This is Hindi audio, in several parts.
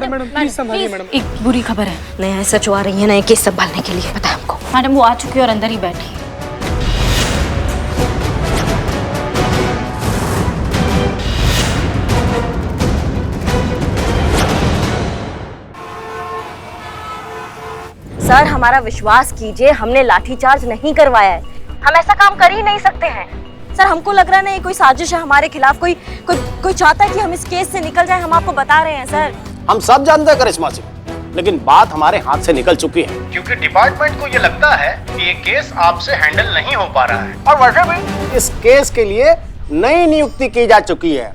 मैडम प्लीज संभालिए मैडम। एक बुरी खबर है, नया SHO आ रही है, नए केस संभालने के लिए, पता है हमको। मैडम वो आ चुकी है और अंदर ही बैठी है। सर हमारा विश्वास कीजिए, हमने लाठीचार्ज नहीं करवाया है, हम ऐसा काम कर ही नहीं सकते हैं। सर हमको लग रहा है ना ये कोई साजिश है हमारे खिलाफ, कोई चाहता है कि हम इस केस से निकल जाए, हम आपको बता रहे हैं सर। हम सब जानते हैं करिश्मा सिंह, लेकिन बात हमारे हाथ से निकल चुकी है क्योंकि डिपार्टमेंट को ये लगता है कि ये केस आपसे हैंडल नहीं हो पा रहा है और वैसे भी इस केस के लिए नई नियुक्ति की जा चुकी है।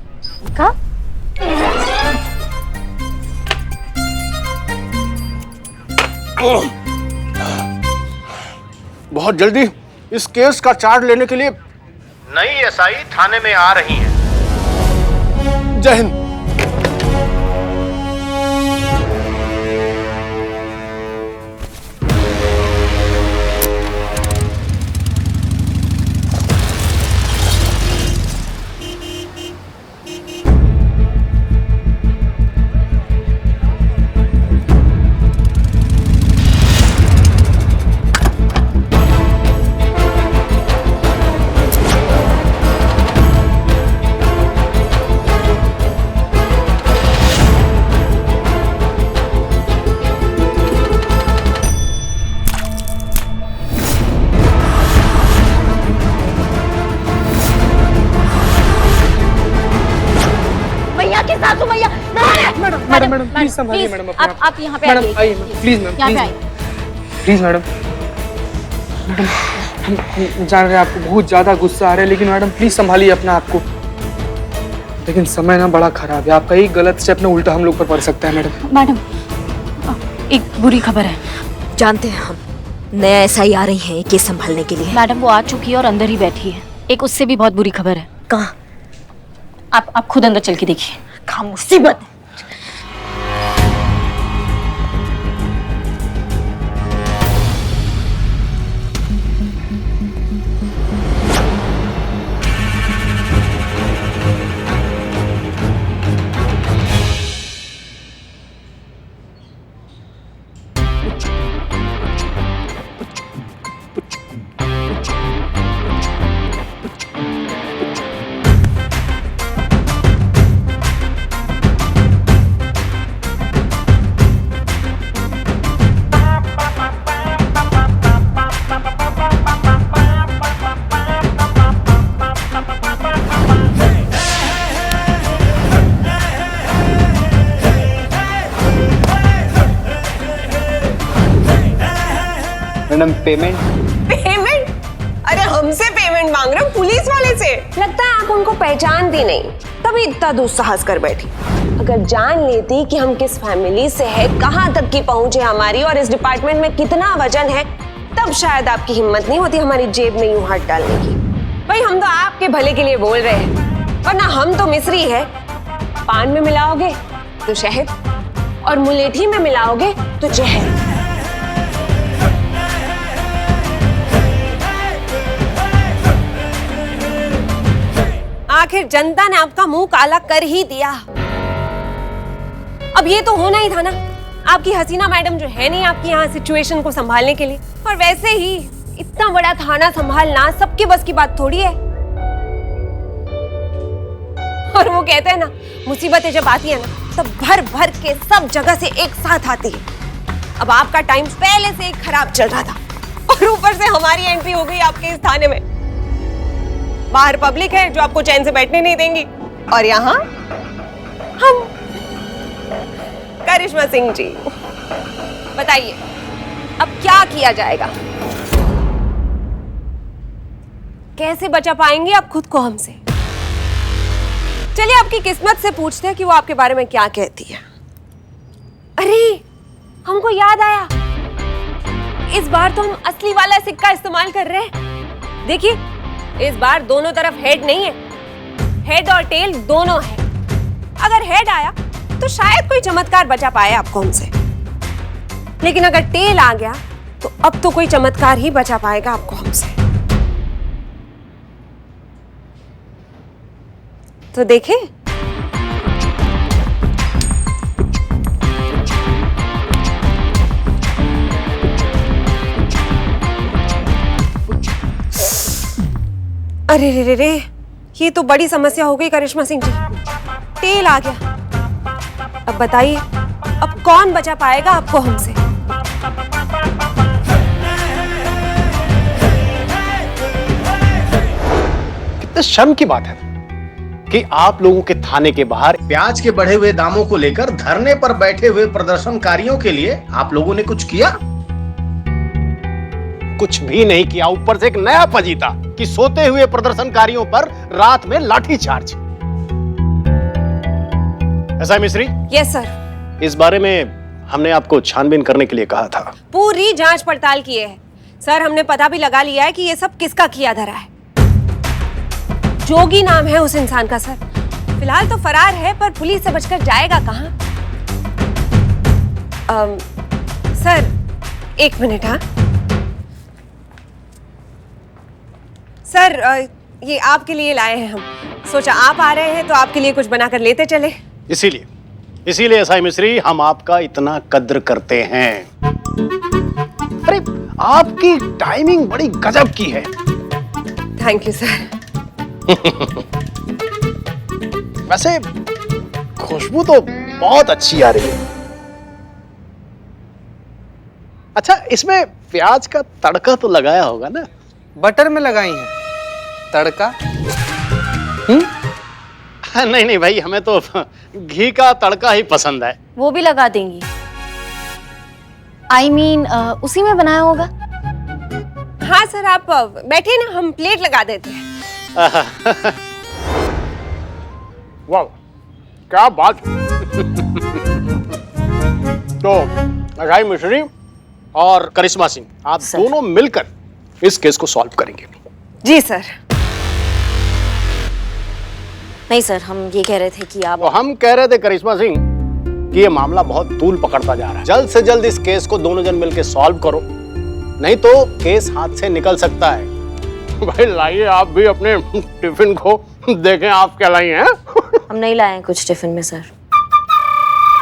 क्या? बहुत जल्दी इस केस का चार्ज लेने के लिए नई SI थाने में आ रही है। जय हिंद। मैडम प्लीज संभालिए मैडम। आप यहाँ पे मैडम आइए please ma'am, please madam. Madam हम जान रहे हैं आपको बहुत ज्यादा गुस्सा आ रहा है, लेकिन मैडम प्लीज संभालिए अपना आपको। लेकिन समय ना बड़ा खराब है, आपका एक गलत स्टेप ना उल्टा हम लोग पर पड़ सकता है मैडम। मैडम एक बुरी खबर है। जानते हैं हम, नया SI आ रही है केस संभालने के लिए। मैडम वो आ चुकी है और अंदर ही बैठी है। एक उससे भी बहुत बुरी खबर है। कहाँ? आप खुद अंदर चल के देखिए। क्या मुसीबत है। Madam payment? अरे हमसे पेमेंट मांग रहे हो, पुलिस वाले से? लगता है आप उनको पहचानती नहीं, तभी इतना दुस्साहस कर बैठी। अगर जान लेती कि हम किस फैमिली से है, कहाँ तक की पहुंच है हमारी और इस डिपार्टमेंट में कितना वजन है, तब शायद आपकी हिम्मत नहीं होती हमारी जेब में यूं हाथ डालने की। भाई हम तो आपके भले के लिए बोल रहे हैं, वरना हम तो मिस्री है। पान में मिलाओगे तो शहद और मुलेठी में मिलाओगे तो जहर। आखिर जनता ने आपका मुंह काला कर ही दिया। अब ये तो होना ही था ना, आपकी हसीना मैडम जो है नहीं आपकी यहाँ सिचुएशन को संभालने के लिए। और वैसे ही इतना बड़ा थाना संभालना सबके बस की बात थोड़ी है। और वो कहते हैं ना, मुसीबतें जब आती है ना तब भर भर के सब जगह से एक साथ आती है। अब आपका टाइम पहले से एक खराब चल रहा था और ऊपर से हमारी एंट्री हो गई आपके इस थाने में। बाहर पब्लिक है जो आपको चैन से बैठने नहीं देंगी, और यहाँ हम। करिश्मा सिंह जी बताइए अब क्या किया जाएगा? कैसे बचा पाएंगे आप खुद को हमसे? चलिए आपकी किस्मत से पूछते हैं कि वो आपके बारे में क्या कहती है। अरे हमको याद आया, इस बार तो हम असली वाला सिक्का इस्तेमाल कर रहे हैं। देखिए इस बार दोनों तरफ हेड नहीं है, हेड और टेल दोनों है। अगर हेड आया तो शायद कोई चमत्कार बचा पाए आपको हमसे, लेकिन अगर टेल आ गया तो अब तो कोई चमत्कार ही बचा पाएगा आपको हमसे। तो देखें अरे रे रे रे, ये तो बड़ी समस्या हो गई करिश्मा सिंह जी। तेल आ गया। अब बताइए, अब कौन बचा पाएगा आपको हमसे? कितने शर्म की बात है कि आप लोगों के थाने के बाहर प्याज के बढ़े हुए दामों को लेकर धरने पर बैठे हुए प्रदर्शनकारियों के लिए आप लोगों ने कुछ किया? कुछ भी नहीं किया। ऊपर से एक नया फजीता कि सोते हुए प्रदर्शनकारियों पर रात में लाठीचार्ज। ऐसा है मिश्री? Yes sir. इस बारे में हमने आपको छानबीन करने के लिए कहा था। पूरी जांच पड़ताल किए है सर। हमने पता भी लगा लिया है कि ये सब किसका किया धरा है। जोगी नाम है उस इंसान का सर। फिलहाल तो फरार है, पर पुलिस से बचकर जाएगा कहां? सर एक मिनट। हाँ सर, ये आपके लिए लाए हैं हम। सोचा आप आ रहे हैं तो आपके लिए कुछ बनाकर लेते चले। इसीलिए एसआई मिश्री, हम आपका इतना कद्र करते हैं। अरे आपकी टाइमिंग बड़ी गजब की है। Thank you sir. वैसे खुशबू तो बहुत अच्छी आ रही है। अच्छा, इसमें प्याज का तड़का तो लगाया होगा ना? बटर में लगाई है तड़का। नहीं भाई, हमें तो घी का तड़का ही पसंद है। वो भी लगा देंगी? I mean, उसी में बनाया होगा। हाँ सर, आप बैठिए ना, हम प्लेट लगा देते हैं। वाह, क्या बात। तो अजय मिश्री और करिश्मा सिंह, आप दोनों मिलकर इस केस को सॉल्व करेंगे। जी सर। नहीं सर, हम ये कह रहे थे कि आप... तो हम कह रहे थे करिश्मा सिंह कि ये मामला बहुत तूल पकड़ता जा रहा है। जल्द से जल्द इस केस को दोनों जन मिलकर सॉल्व करो, नहीं तो केस हाथ से निकल सकता है। भाई लाइए आप भी अपने टिफिन को, देखें आप क्या लाई हैं। हम नहीं लाए हैं कुछ टिफिन में सर।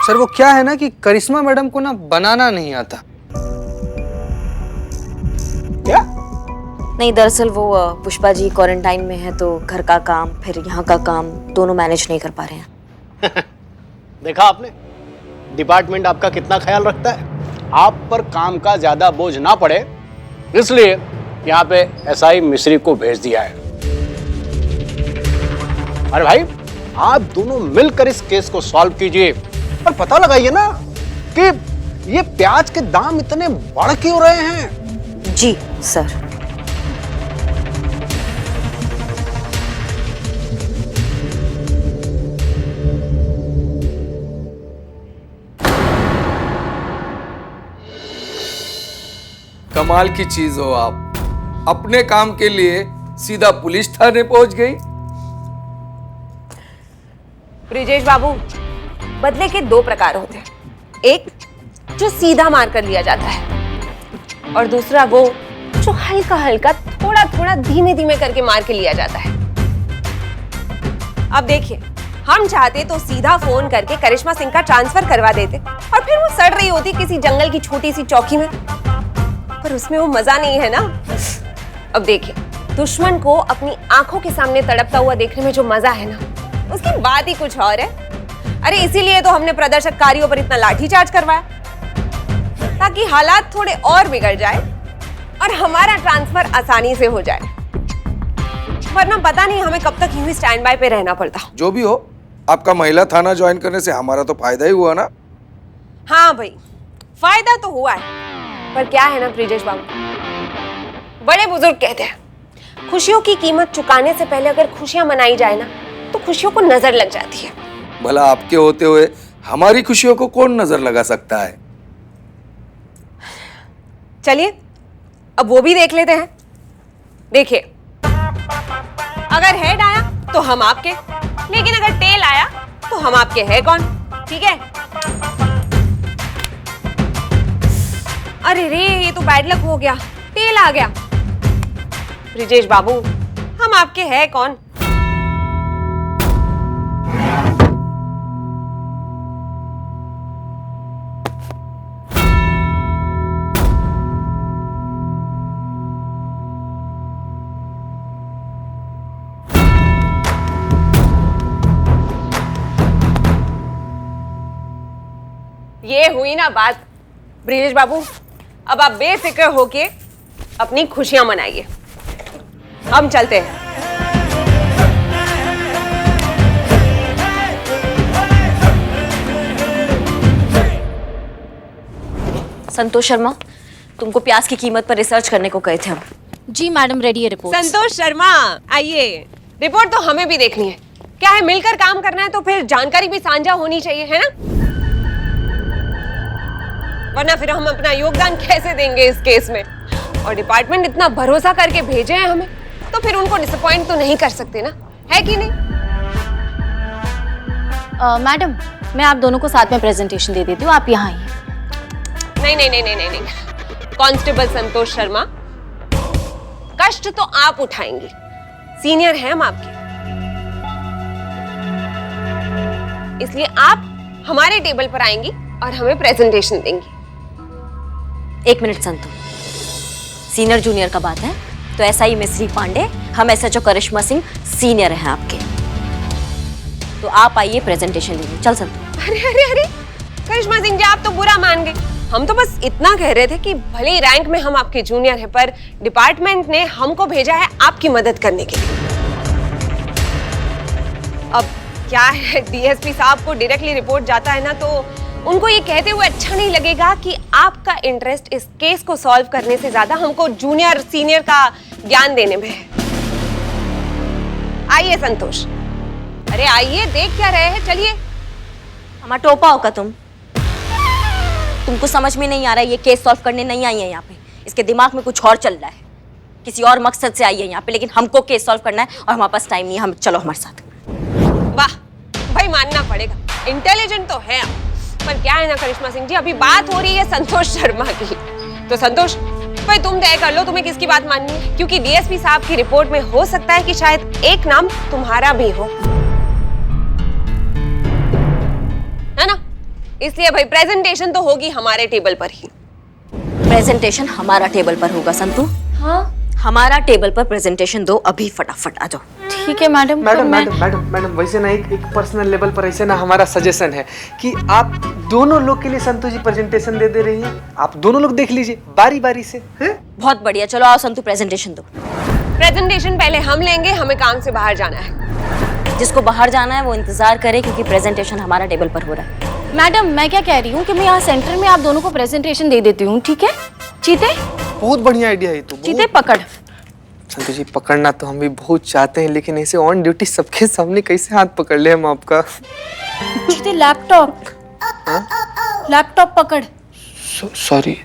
सर वो क्या है ना कि करिश्मा मैडम को ना बनाना नहीं आता। क्या? नहीं, दरअसल वो पुष्पा जी क्वारंटाइन में है, तो घर का काम फिर यहाँ का काम दोनों मैनेज नहीं कर पा रहे हैं। देखा आपने, डिपार्टमेंट आपका कितना ख्याल रखता है। आप पर काम का ज्यादा बोझ ना पड़े, इसलिए यहाँ पे एसआई मिश्री को भेज दिया है। अरे भाई, आप दोनों मिलकर इस केस को सॉल्व कीजिए और पता लगाइए ना कि ये प्याज के दाम इतने बढ़ क्यों रहे हैं। जी सर। कमाल की चीज हो आप, अपने काम के लिए सीधा पुलिस थाने पहुंच गई। ब्रिजेश बाबू, बदले के दो प्रकार होते हैं। एक जो सीधा मार कर लिया जाता है, और दूसरा वो जो हल्का हल्का थोड़ा थोड़ा धीमे धीमे करके मार के लिया जाता है। अब देखिए, हम चाहते तो सीधा फोन करके करिश्मा सिंह का ट्रांसफर करवा देते और फिर वो सड़ रही होती किसी जंगल की छोटी सी चौकी में, पर उसमें वो मजा नहीं है ना। अब देखिए, दुश्मन को अपनी आंखों के सामने तड़पता हुआ देखने में जो मजा है ना, उसकी बात ही कुछ और है। अरे इसीलिए तो हमने प्रदर्शनकारियों पर इतना लाठीचार्ज करवाया, ताकि हालात थोड़े और बिगड़ जाए और हमारा ट्रांसफर आसानी से हो जाए, वरना पता नहीं हमें कब तक यूं ही स्टैंड बाय पे रहना पड़ता। जो भी हो, आपका महिला थाना ज्वाइन करने से हमारा तो फायदा ही हुआ ना। हाँ भाई, फायदा तो हुआ है, पर क्या है ना ब्रिजेश बाबू, बड़े बुजुर्ग कहते हैं, खुशियों की कीमत चुकाने से पहले अगर खुशियां मनाई जाए ना, तो खुशियों को नजर लग जाती है। भला आपके होते हुए हमारी खुशियों को कौन नजर लगा सकता है। चलिए अब वो भी देख लेते हैं। देखिए, अगर हेड आया तो हम आपके, लेकिन अगर टेल आया तो हम आपके है कौन? ठीक है? अरे रे, ये तो बैड लक हो गया, टेल आ गया। ब्रिजेश बाबू, हम आपके है कौन? ये हुई ना बात। ब्रिजेश बाबू, अब आप बेफिक्र होके अपनी खुशियां मनाइए। हम चलते हैं। संतोष शर्मा, तुमको प्याज की कीमत पर रिसर्च करने को कहे थे हम। जी मैडम, रेडी है रिपोर्ट। संतोष शर्मा, आइए। रिपोर्ट तो हमें भी देखनी है। क्या है, मिलकर काम करना है तो फिर जानकारी भी साझा होनी चाहिए, है ना? वरना फिर हम अपना योगदान कैसे देंगे इस केस में? और डिपार्टमेंट इतना भरोसा करके भेजे हैं हमें, तो फिर उनको डिसअपॉइंट तो नहीं कर सकते ना, है कि नहीं? मैडम, मैं आप दोनों को साथ में प्रेजेंटेशन दे देती हूँ, आप यहाँ आइए। नहीं। कांस्टेबल संतोष शर्मा, कष्ट तो आप उठाएंगी, सीनियर हैं हम आपके, इसलिए आप हमारे टेबल पर आएंगी और हमें प्रेजेंटेशन देंगी। एक मिनट संतु, सीनियर जूनियर का बात है तो SI मिस्री पांडे, हम SHO करिश्मा सिंह सीनियर हैं आपके, तो आप आइए प्रेजेंटेशन लीजिए। चल संतु। अरे करिश्मा सिंह जी, आप तो बुरा मान गए। हम तो बस इतना कह रहे थे कि भले ही रैंक में हम आपके जूनियर हैं, पर डिपार्टमेंट ने हमको भेजा है आपकी मदद करने के लिए। अब क्या है, DSP साहब को डायरेक्टली रिपोर्ट जाता है ना, तो उनको ये कहते हुए अच्छा नहीं लगेगा कि आपका इंटरेस्ट इस केस को सॉल्व करने से ज्यादा हमको जूनियर सीनियर का ज्ञान देने में है। आइए संतोष, अरे आइए, देख क्या रहे हैं, चलिए। हमारा टोपा होगा तुमको समझ में नहीं आ रहा है, ये केस सॉल्व करने नहीं आई है यहाँ पे, इसके दिमाग में कुछ और चल रहा है, किसी और मकसद से आई है यहाँ पे, लेकिन हमको केस सॉल्व करना है और हमारे पास टाइम नहीं है। हम चलो हमारे साथ। वाह भाई, मानना पड़ेगा, इंटेलिजेंट तो है आप, पर क्या है ना करिश्मा सिंह जी, अभी बात हो रही है संतोष शर्मा की। तो संतोष भाई, तुम तय कर लो तुम्हें किसकी बात माननी है, क्योंकि DSP साहब की रिपोर्ट में हो सकता है कि शायद एक नाम तुम्हारा भी हो, है ना? इसलिए भाई प्रेजेंटेशन तो होगी हमारे टेबल पर ही। प्रेजेंटेशन हमारा टेबल पर होगा संतु। हाँ, हमारा टेबल पर प्रेजेंटेशन दो, अभी फटाफट आ जाओ। ठीक है मैडम। मैडम वैसे ना एक पर्सनल लेवल पर ऐसे ना हमारा सजेशन है कि आप दोनों लोग के लिए संतु जी प्रेजेंटेशन दे रही हैं, आप दोनों लोग देख लीजिए बारी बारी से। बहुत बढ़िया, चलो आओ संतु, प्रेजेंटेशन दो। प्रेजेंटेशन पहले हम लेंगे, हमें काम से बाहर जाना है। जिसको बाहर जाना है वो इंतजार करे, क्योंकि प्रेजेंटेशन हमारा टेबल पर हो रहा है। मैडम, मैं क्या कह रही हूँ कि मैं यहाँ सेंटर में आप दोनों को प्रेजेंटेशन दे देती हूँ, ठीक है? चीते, बहुत बढ़िया आइडिया है। तो चीते पकड़। संतु जी, पकड़ना तो हम भी बहुत चाहते हैं, लेकिन ऐसे ऑन ड्यूटी सबके सामने कैसे हाथ पकड़ ले हम आपका? चीते, लैपटॉप पकड़। सॉरी।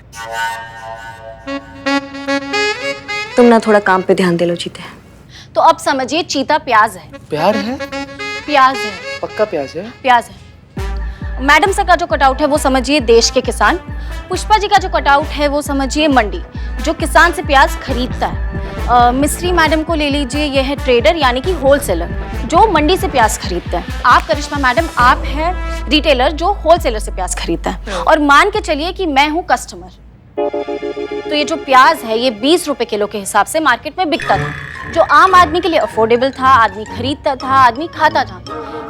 तुम ना थोड़ा काम पे ध्यान दे लो चीते। तो अब समझिए, चीता प्याज है। प्यार है? प्याज है, पक्का प्याज है? प्याज है। मैडम सर का जो कटआउट है वो समझिए देश के किसान। पुष्पा जी का जो कटआउट है वो समझिए मंडी, जो किसान से प्याज खरीदता है। मिस्री मैडम को ले लीजिए, ये है ट्रेडर यानी कि होलसेलर, जो मंडी से प्याज खरीदता है। आप करिश्मा मैडम, आप है रिटेलर, जो होलसेलर से प्याज खरीदता है। और मान के चलिए कि मैं हूँ कस्टमर। तो ये जो प्याज है ये 20 रुपए किलो के हिसाब से मार्केट में बिकता था, जो आम आदमी के लिए अफोर्डेबल था, आदमी खरीदता था, आदमी खाता था।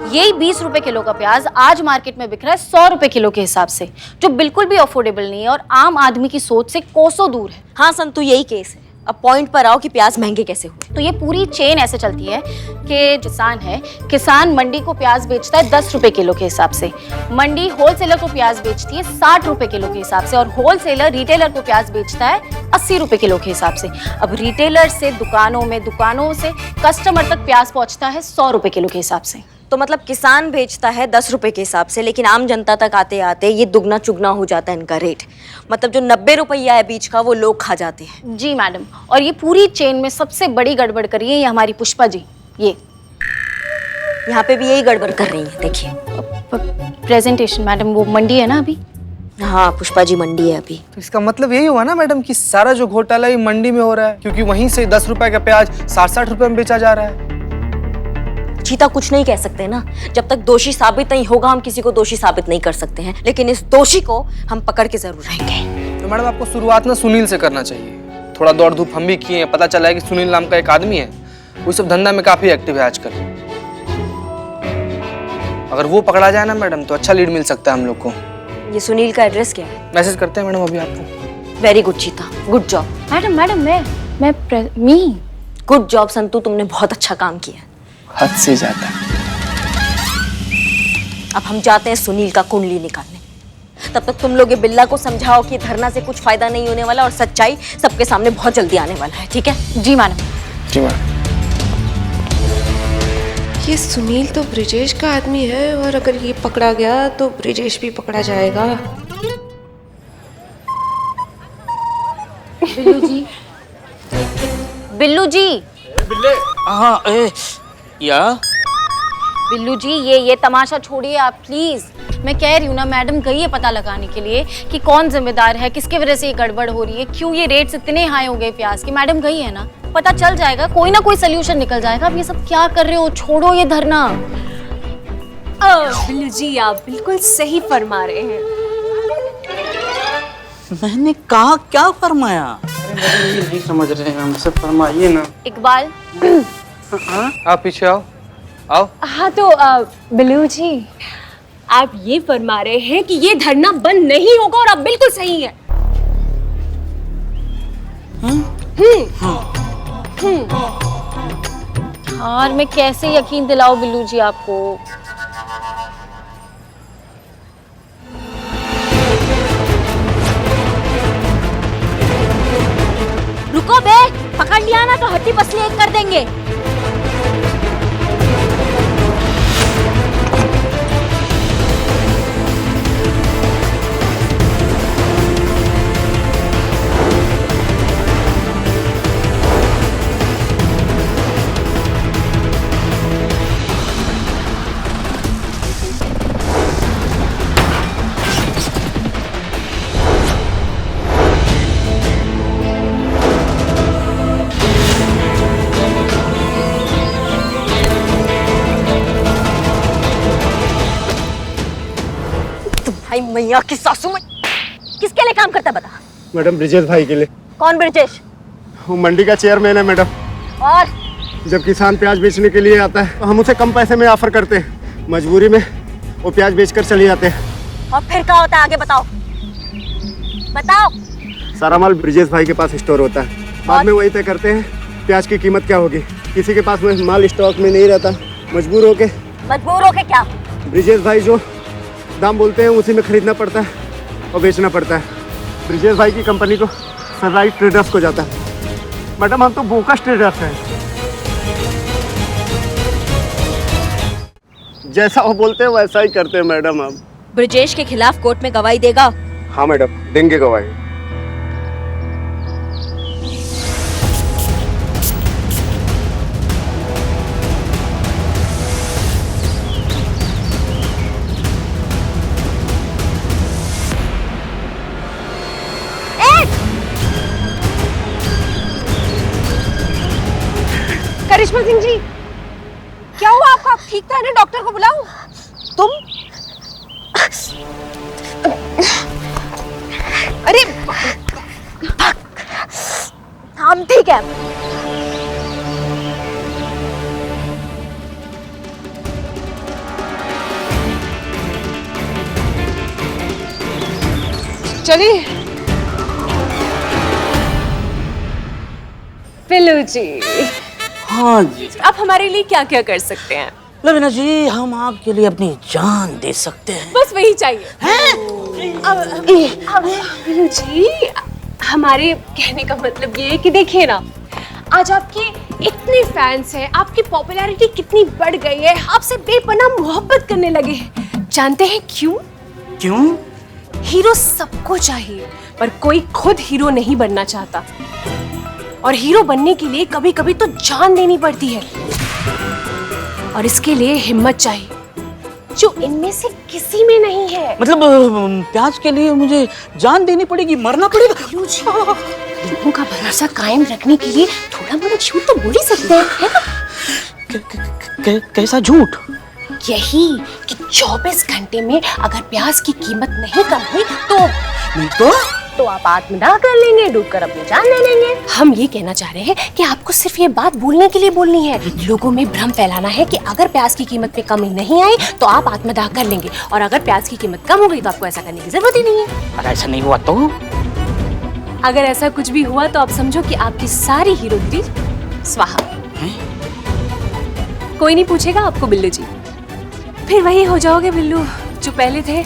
यही 20 रुपए किलो का प्याज आज मार्केट में बिक रहा है 100 रुपए किलो के हिसाब से, जो बिल्कुल भी अफोर्डेबल नहीं है और आम आदमी की सोच से कोसों दूर है। हाँ संतु, यही केस है। अब पॉइंट पर आओ कि प्याज महंगे कैसे हुए। तो ये पूरी चेन ऐसे चलती है कि किसान मंडी को प्याज बेचता है 10 रुपए किलो के हिसाब से, मंडी होलसेलर को प्याज बेचती है 60 रुपए किलो के हिसाब से, और होलसेलर रिटेलर को प्याज बेचता है 80 रुपए किलो के हिसाब से। अब रिटेलर से दुकानों से कस्टमर तक प्याज पहुंचता है 100 रुपए किलो के हिसाब से। तो मतलब किसान बेचता है 10 रुपए के हिसाब से, लेकिन आम जनता तक आते आते ये दुगना चुगना हो जाता है इनका रेट। मतलब जो 90 रुपया है बीच का, वो लोग खा जाते हैं। जी मैडम, और ये पूरी चेन में सबसे बड़ी गड़बड़ करी है ये हमारी पुष्पा जी। ये यहाँ पे भी यही गड़बड़ कर रही है, देखिए। प्रेजेंटेशन मैडम, वो मंडी है ना अभी। हाँ, पुष्पा जी मंडी है अभी। तो इसका मतलब यही हुआ ना मैडम कि सारा जो घोटाला ये मंडी में हो रहा है, क्योंकि वहीं से 10 रुपए का प्याज 60-60 रुपए में बेचा जा रहा है। चीता, कुछ नहीं कह सकते ना, जब तक दोषी साबित नहीं होगा हम किसी को दोषी साबित नहीं कर सकते हैं, लेकिन इस दोषी को हम पकड़ के जरूर रहेंगे। तो मैडम आपको शुरुआत ना सुनील से करना चाहिए। थोड़ा दौड़ धूप हम भी किए हैं, पता चला है कि सुनील नाम का एक आदमी है, वो सब धंधा में काफी एक्टिव है आजकल। अगर वो पकड़ा जाए ना मैडम, तो अच्छा लीड मिल सकता है हम लोग को। ये सुनील का एड्रेस क्या है? मैसेज करते हैं मैडम अभी आपको। वेरी गुड चीता, गुड जॉब। मैडम मैं गुड जॉब संतू, तुमने बहुत अच्छा काम किया। हद से ज्यादा। अब हम जाते हैं सुनील का कुंडली निकालने। तब तक तुम लोग ये बिल्ला को समझाओ कि धरना से कुछ फायदा नहीं होने वाला और सच्चाई सबके सामने बहुत जल्दी आने वाला है, ठीक है? जी मैडम। जी मैडम। ये सुनील तो ब्रिजेश का आदमी है और अगर ये पकड़ा गया तो ब्रिजेश भी पकड़ा जाएगा। बिल्लू जी हाँ या बिल्लू जी ये तमाशा छोड़िए आप प्लीज। मैं कह रही हूँ ना, मैडम गई है पता लगाने के लिए कि कौन जिम्मेदार है, किसकी वजह से ये गड़बड़ हो रही है, क्यों ये रेट्स इतने हाई हो गए प्याज के। मैडम गई है ना, पता चल जाएगा, कोई ना कोई सोल्यूशन निकल जाएगा। आप ये सब क्या कर रहे हो, छोड़ो ये धरना। बिल्लू जी आप बिल्कुल सही फरमा रहे हैं। मैंने कहा क्या फरमाया? ये नहीं समझ रहे हैं हमसे, फरमाइए ना। इकबाल आप पीछे आओ, आओ। हाँ तो बिल्लू जी आप ये फरमा रहे हैं कि ये धरना बंद नहीं होगा और आप बिल्कुल सही है। और मैं कैसे यकीन दिलाऊं बिल्लू जी आपको। रुको बे, पकड़ लिया ना तो हड्डी पसली एक कर देंगे। भाई मैया की सासू में किसके लिए काम करता है बता? मैडम ब्रिजेश भाई के लिए। कौन ब्रिजेश? वो मंडी का चेयरमैन है मैडम। और जब किसान प्याज बेचने के लिए आता है तो हम उसे कम पैसे में ऑफर करते हैं, मजबूरी में वो प्याज बेचकर चले जाते हैं। और फिर क्या होता है आगे बताओ, बताओ। सारा माल ब्रिजेश भाई के पास स्टोर होता है, बाद में वही तय करते हैं प्याज की कीमत क्या होगी। किसी के पास में माल स्टॉक में नहीं रहता, मजबूर होके क्या? ब्रिजेश भाई जो दाम बोलते हैं उसी में खरीदना पड़ता है और बेचना पड़ता है। ब्रिजेश भाई की कंपनी को सनराइज ट्रेडर्स को जाता है। मैडम हम तो बोकस ट्रेडर्स हैं, जैसा वो बोलते हैं वैसा ही करते हैं मैडम। हम ब्रिजेश के खिलाफ कोर्ट में गवाही देगा? हाँ मैडम देंगे गवाही। करिश्मा सिंह जी क्या हुआ आपको? आप ठीक तो है ना? डॉक्टर को बुलाऊं? तुम अरे हम ठीक है। चलिए। बिल्लू जी हाँ जी आप हमारे लिए क्या क्या कर सकते हैं? लवीना जी हम आपके लिए अपनी जान दे सकते हैं। बस वही चाहिए। बिल्लू जी हमारे कहने का मतलब ये है कि देखिए ना, आज आपके इतने फैंस हैं, आपकी पॉपुलैरिटी कितनी बढ़ गई है, आपसे बेपनाह मोहब्बत करने लगे हैं। जानते हैं क्यों? क्यों? हीरो सबको चाहिए पर कोई खुद हीरो नहीं बनना चाहता, और हीरो बनने के लिए कभी कभी तो जान देनी पड़ती है, और इसके लिए हिम्मत चाहिए जो इनमें से किसी में नहीं है। मतलब प्याज के लिए मुझे जान देनी पड़ेगी, मरना पड़ेगा? लोगों का भरोसा कायम रखने के लिए थोड़ा मोड़ा झूठ तो बोल ही सकते हैं, है ना? कैसा झूठ? यही कि 24 घंटे में अगर प्याज की कीमत नहीं कम हुई तो नहीं तो तो आप आत्मदाह कर लेंगे, डूबकर अपनी जान ले लेंगे। हम ये कहना चाह रहे हैं कि आपको सिर्फ ये बात बोलने के लिए बोलनी है, लोगों में भ्रम फैलाना है कि अगर प्याज की कीमत में कमी नहीं आई तो आप आत्मदाह कर लेंगे, और अगर प्याज की कीमत कम हो गई तो आपको ऐसा करने की जरूरत ही नहीं है। अगर ऐसा नहीं हुआ तो? अगर ऐसा कुछ भी हुआ तो आप समझो कि आपकी सारी हीरोगिरी स्वाहा। कोई नहीं पूछेगा आपको बिल्लू जी, फिर वही हो जाओगे बिल्लू जो पहले थे,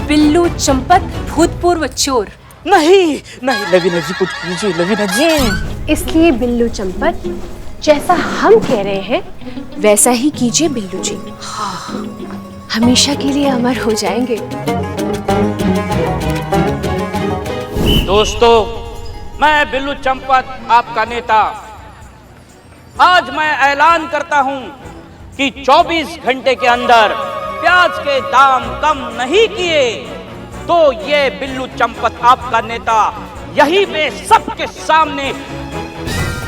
बिल्लू चंपत भूतपूर्व चोर। नहीं नहीं लवीना जी, कुछ कीजिए लवीना जी। इसलिए बिल्लू चंपत, जैसा हम कह रहे हैं वैसा ही कीजिए बिल्लू जी। हमेशा के लिए अमर हो जाएंगे। दोस्तों, मैं बिल्लू चंपत, आपका नेता, आज मैं ऐलान करता हूं कि 24 घंटे के अंदर प्याज के दाम कम नहीं किए तो ये बिल्लू चंपत, आपका नेता, यही पे सबके सामने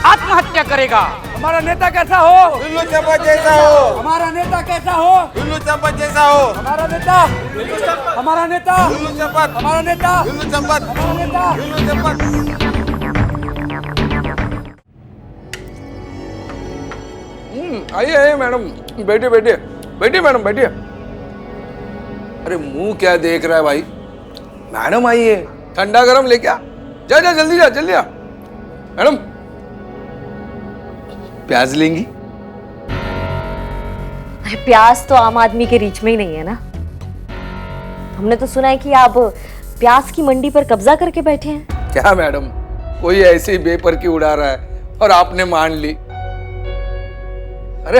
आत्महत्या करेगा। हमारा नेता कैसा हो? बिल्लू चंपत जैसा हो। हमारा नेता कैसा हो? बिल्लू चंपत जैसा हो। हमारा नेता, हमारा नेता, बिल्लू चंपत, हमारा नेता, बिल्लू चंपत, हमारा नेता। बिल्लू चंपत। आइए आइए मैडम, बैठिए बैठिए बैठिए मैडम बैठिए। अरे मुंह क्या देख रहा है भाई? मैडम आइए, ठंडा गरम लेके आ। जा जा जल्दी जा, जल्दी आ। मैडम प्याज लेंगी? अरे प्याज तो आम आदमी के रीच में ही नहीं है ना। हमने तो सुना है कि आप प्याज की मंडी पर कब्जा करके बैठे हैं। क्या मैडम, कोई ऐसे ही बेपर की उड़ा रहा है और आपने मान ली? अरे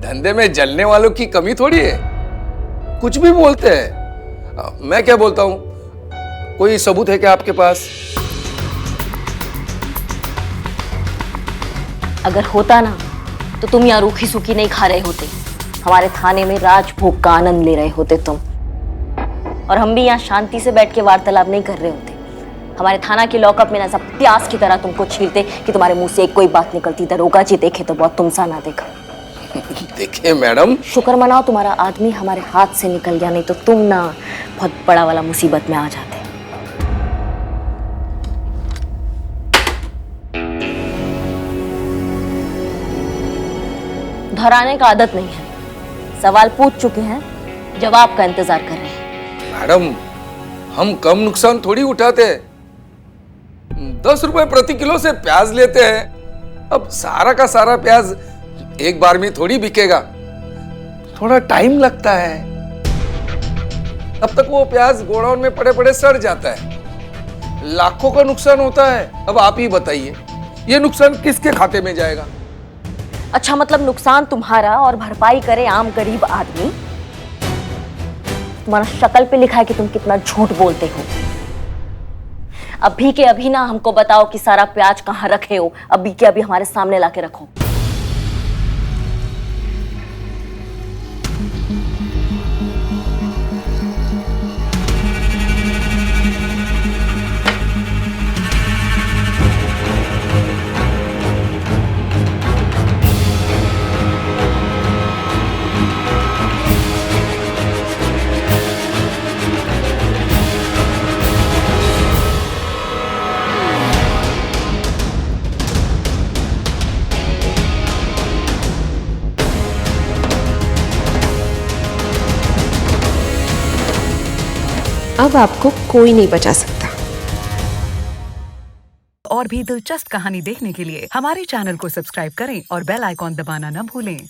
धंधे में जलने वालों की कमी थोड़ी है, कुछ भी बोलते हैं। मैं क्या बोलता हूं, कोई सबूत है क्या आपके पास? अगर होता ना तो तुम यहाँ रूखी सूखी नहीं खा रहे होते, हमारे थाने में राजभोग का आनंद ले रहे होते तुम, और हम भी यहाँ शांति से बैठ के वार्तालाप नहीं कर रहे होते। हमारे थाना के लॉकअप में ना सब प्यास की तरह तुमको छीलते कि तुम्हारे मुंह से एक कोई बात निकलती। दरोगा जी देखे तो बहुत, तुमसा ना देखा। देखिए मैडम, शुक्र मनाओ तुम्हारा आदमी हमारे हाथ से निकल गया, नहीं तो तुम ना बहुत बड़ा वाला मुसीबत में आ जाते। दोहराने का आदत नहीं है, सवाल पूछ चुके हैं, जवाब का इंतजार कर रहे हैं। मैडम हम कम नुकसान थोड़ी उठाते हैं, 10 रुपए प्रति किलो से प्याज लेते हैं। अब सारा का सारा प्याज एक बार में थोड़ी बिकेगा, थोड़ा टाइम लगता है। तब तक वो प्याज गोडाउन में पड़े पड़े सड़ जाता है, लाखों का नुकसान होता है। अब आप ही बताइए, ये नुकसान किसके खाते में जाएगा? अच्छा, मतलब नुकसान तुम्हारा और भरपाई करे आम गरीब आदमी। तुम्हारा शक्ल पे लिखा है कि तुम कितना झूठ बोलते हो। अभी के अभी ना हमको बताओ कि सारा प्याज कहाँ रखे हो, अभी के अभी हमारे सामने लाके रखो। अब आपको कोई नहीं बचा सकता। और भी दिलचस्प कहानी देखने के लिए हमारे चैनल को सब्सक्राइब करें और बेल आइकॉन दबाना न भूलें।